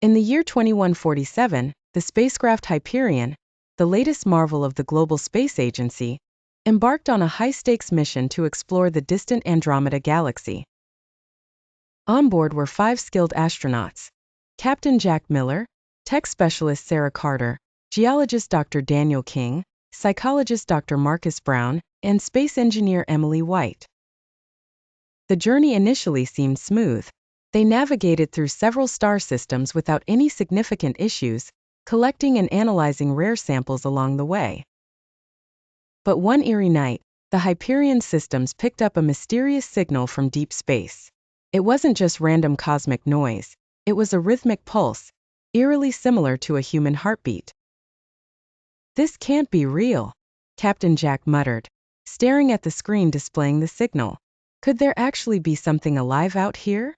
In the year 2147, the spacecraft Hyperion, the latest marvel of the global space agency, embarked on a high-stakes mission to explore the distant Andromeda Galaxy. On board were 5 skilled astronauts: Captain Jack Miller, tech specialist Sarah Carter, geologist Dr. Daniel King, psychologist Dr. Marcus Brown, and space engineer Emily White. The journey initially seemed smooth. They navigated through several star systems without any significant issues, collecting and analyzing rare samples along the way. But one eerie night, the Hyperion systems picked up a mysterious signal from deep space. It wasn't just random cosmic noise, it was a rhythmic pulse, eerily similar to a human heartbeat. "This can't be real," Captain Jack muttered, staring at the screen displaying the signal. Could there actually be something alive out here?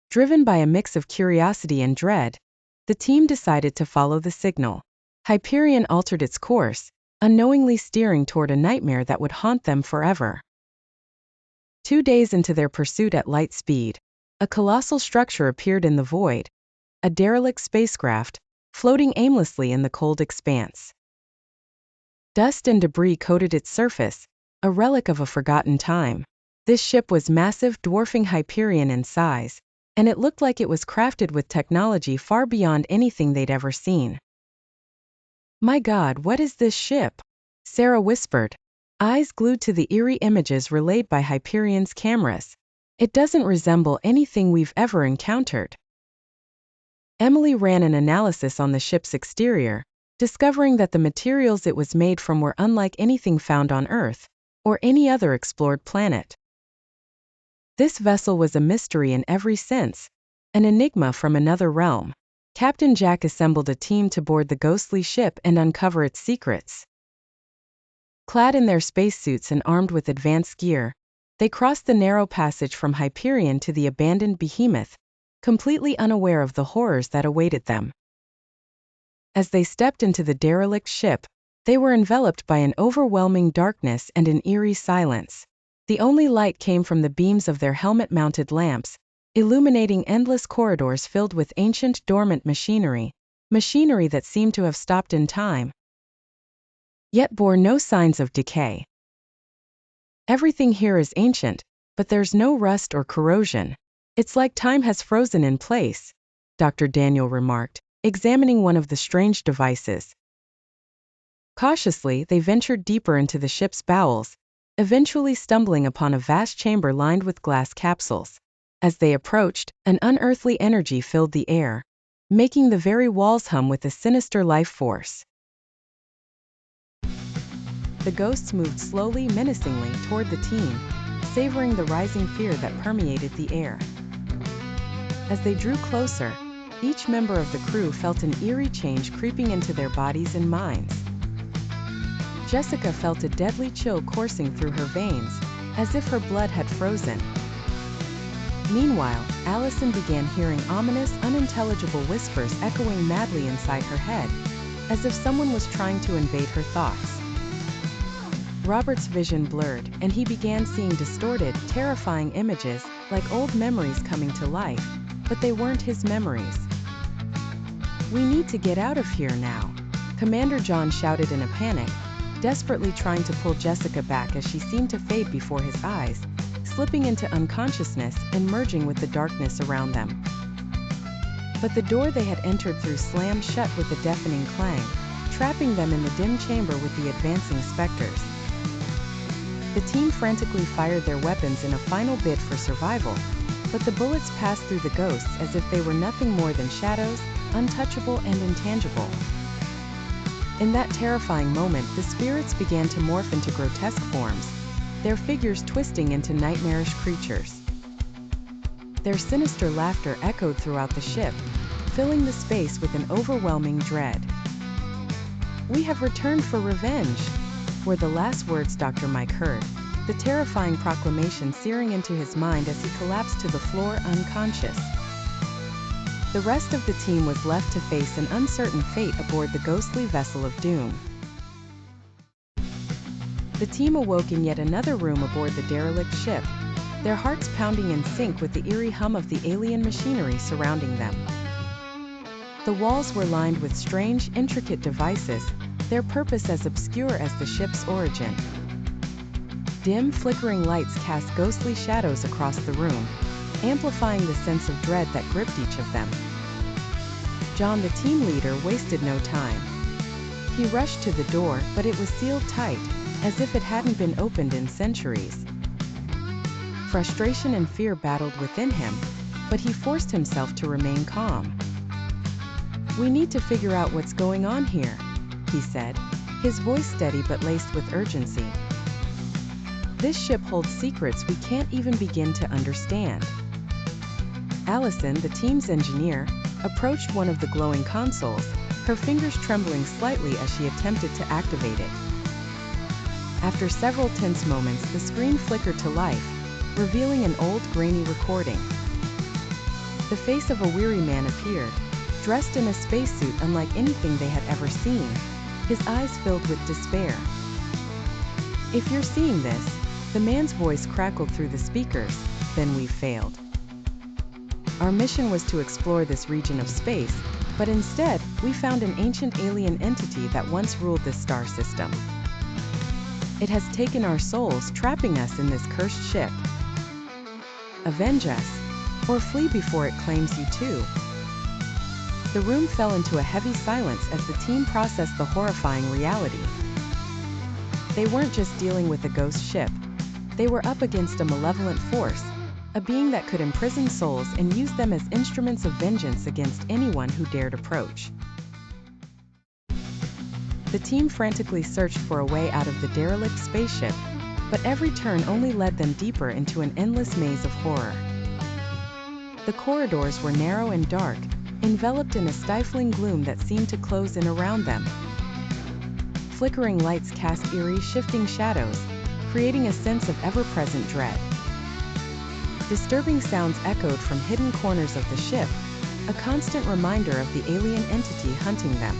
Driven by a mix of curiosity and dread, the team decided to follow the signal. Hyperion altered its course, unknowingly steering toward a nightmare that would haunt them forever. 2 days into their pursuit at light speed, a colossal structure appeared in the void, a derelict spacecraft, floating aimlessly in the cold expanse. Dust and debris coated its surface, a relic of a forgotten time. This ship was massive, dwarfing Hyperion in size, and it looked like it was crafted with technology far beyond anything they'd ever seen. "My God, what is this ship?" Sarah whispered, eyes glued to the eerie images relayed by Hyperion's cameras. "It doesn't resemble anything we've ever encountered." Emily ran an analysis on the ship's exterior, discovering that the materials it was made from were unlike anything found on Earth, or any other explored planet. This vessel was a mystery in every sense, an enigma from another realm. Captain Jack assembled a team to board the ghostly ship and uncover its secrets. Clad in their spacesuits and armed with advanced gear, they crossed the narrow passage from Hyperion to the abandoned behemoth, completely unaware of the horrors that awaited them. As they stepped into the derelict ship, they were enveloped by an overwhelming darkness and an eerie silence. The only light came from the beams of their helmet-mounted lamps, illuminating endless corridors filled with ancient, dormant machinery that seemed to have stopped in time, yet bore no signs of decay. "Everything here is ancient, but there's no rust or corrosion. It's like time has frozen in place," Dr. Daniel remarked, examining one of the strange devices. Cautiously, they ventured deeper into the ship's bowels, eventually stumbling upon a vast chamber lined with glass capsules. As they approached, an unearthly energy filled the air, making the very walls hum with a sinister life force. The ghosts moved slowly, menacingly toward the team, savoring the rising fear that permeated the air. As they drew closer, each member of the crew felt an eerie change creeping into their bodies and minds. Jessica felt a deadly chill coursing through her veins, as if her blood had frozen. Meanwhile, Allison began hearing ominous, unintelligible whispers echoing madly inside her head, as if someone was trying to invade her thoughts. Robert's vision blurred, and he began seeing distorted, terrifying images, like old memories coming to life, but they weren't his memories. "We need to get out of here now," Commander John shouted in a panic, desperately trying to pull Jessica back as she seemed to fade before his eyes, slipping into unconsciousness and merging with the darkness around them. But the door they had entered through slammed shut with a deafening clang, trapping them in the dim chamber with the advancing specters. The team frantically fired their weapons in a final bid for survival, but the bullets passed through the ghosts as if they were nothing more than shadows, untouchable and intangible. In that terrifying moment, the spirits began to morph into grotesque forms, their figures twisting into nightmarish creatures. Their sinister laughter echoed throughout the ship, filling the space with an overwhelming dread. "We have returned for revenge," were the last words Dr. Mike heard, the terrifying proclamation searing into his mind as he collapsed to the floor unconscious. The rest of the team was left to face an uncertain fate aboard the ghostly vessel of doom. The team awoke in yet another room aboard the derelict ship, their hearts pounding in sync with the eerie hum of the alien machinery surrounding them. The walls were lined with strange, intricate devices, their purpose as obscure as the ship's origin. Dim, flickering lights cast ghostly shadows across the room, amplifying the sense of dread that gripped each of them. John, the team leader, wasted no time. He rushed to the door, but it was sealed tight, as if it hadn't been opened in centuries. Frustration and fear battled within him, but he forced himself to remain calm. "We need to figure out what's going on here," he said, his voice steady but laced with urgency. "This ship holds secrets we can't even begin to understand." Allison, the team's engineer, approached one of the glowing consoles, her fingers trembling slightly as she attempted to activate it. After several tense moments, the screen flickered to life, revealing an old, grainy recording. The face of a weary man appeared, dressed in a spacesuit unlike anything they had ever seen, his eyes filled with despair. "If you're seeing this," the man's voice crackled through the speakers, "then we've failed. Our mission was to explore this region of space, but instead, we found an ancient alien entity that once ruled this star system. It has taken our souls, trapping us in this cursed ship. Avenge us, or flee before it claims you too." The room fell into a heavy silence as the team processed the horrifying reality. They weren't just dealing with a ghost ship. They were up against a malevolent force, a being that could imprison souls and use them as instruments of vengeance against anyone who dared approach. The team frantically searched for a way out of the derelict spaceship, but every turn only led them deeper into an endless maze of horror. The corridors were narrow and dark, enveloped in a stifling gloom that seemed to close in around them. Flickering lights cast eerie, shifting shadows, creating a sense of ever-present dread. Disturbing sounds echoed from hidden corners of the ship, a constant reminder of the alien entity hunting them.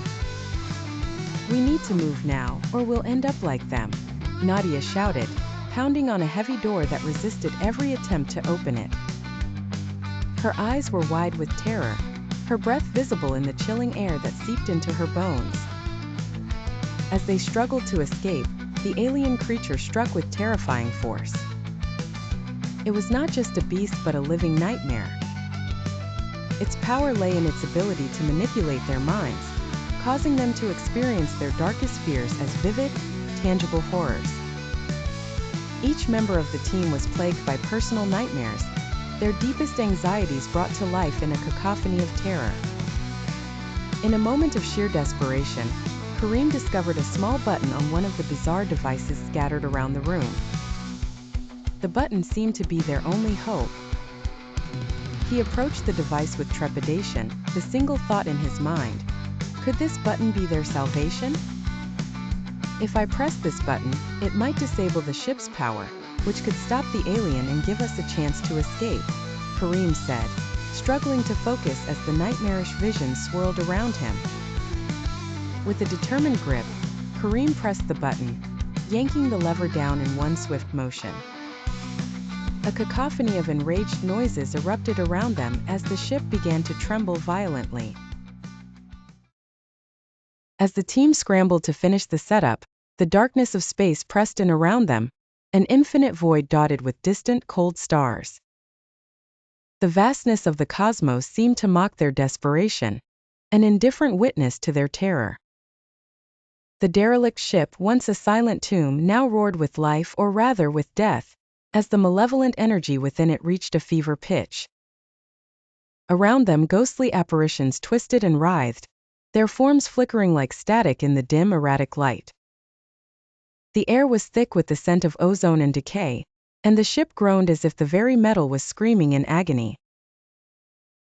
"We need to move now, or we'll end up like them," Nadia shouted, pounding on a heavy door that resisted every attempt to open it. Her eyes were wide with terror, her breath visible in the chilling air that seeped into her bones. As they struggled to escape, the alien creature struck with terrifying force. It was not just a beast but a living nightmare. Its power lay in its ability to manipulate their minds, causing them to experience their darkest fears as vivid, tangible horrors. Each member of the team was plagued by personal nightmares, their deepest anxieties brought to life in a cacophony of terror. In a moment of sheer desperation, Kareem discovered a small button on one of the bizarre devices scattered around the room. The button seemed to be their only hope. He approached the device with trepidation, the single thought in his mind: could this button be their salvation? "If I press this button, it might disable the ship's power, which could stop the alien and give us a chance to escape," Kareem said, struggling to focus as the nightmarish vision swirled around him. With a determined grip, Kareem pressed the button, yanking the lever down in one swift motion. A cacophony of enraged noises erupted around them as the ship began to tremble violently. As the team scrambled to finish the setup, the darkness of space pressed in around them, an infinite void dotted with distant, cold stars. The vastness of the cosmos seemed to mock their desperation, an indifferent witness to their terror. The derelict ship, once a silent tomb, now roared with life, or rather with death, as the malevolent energy within it reached a fever pitch. Around them, ghostly apparitions twisted and writhed, their forms flickering like static in the dim, erratic light. The air was thick with the scent of ozone and decay, and the ship groaned as if the very metal was screaming in agony.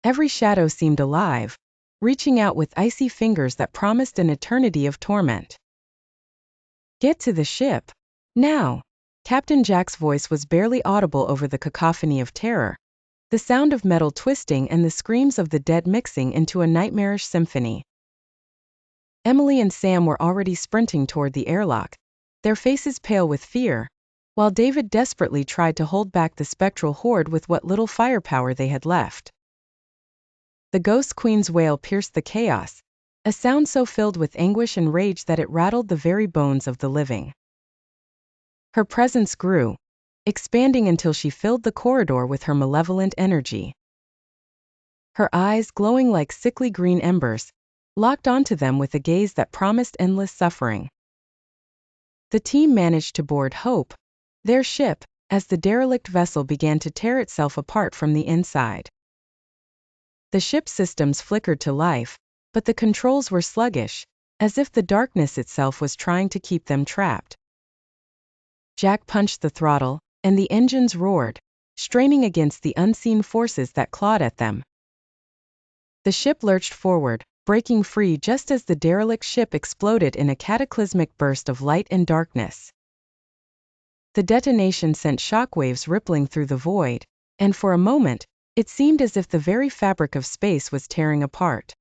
Every shadow seemed alive, reaching out with icy fingers that promised an eternity of torment. "Get to the ship, now!" Captain Jack's voice was barely audible over the cacophony of terror, the sound of metal twisting and the screams of the dead mixing into a nightmarish symphony. Emily and Sam were already sprinting toward the airlock, their faces pale with fear, while David desperately tried to hold back the spectral horde with what little firepower they had left. The Ghost Queen's wail pierced the chaos, a sound so filled with anguish and rage that it rattled the very bones of the living. Her presence grew, expanding until she filled the corridor with her malevolent energy. Her eyes, glowing like sickly green embers, locked onto them with a gaze that promised endless suffering. The team managed to board Hope, their ship, as the derelict vessel began to tear itself apart from the inside. The ship's systems flickered to life, but the controls were sluggish, as if the darkness itself was trying to keep them trapped. Jack punched the throttle, and the engines roared, straining against the unseen forces that clawed at them. The ship lurched forward, breaking free just as the derelict ship exploded in a cataclysmic burst of light and darkness. The detonation sent shockwaves rippling through the void, and for a moment, it seemed as if the very fabric of space was tearing apart.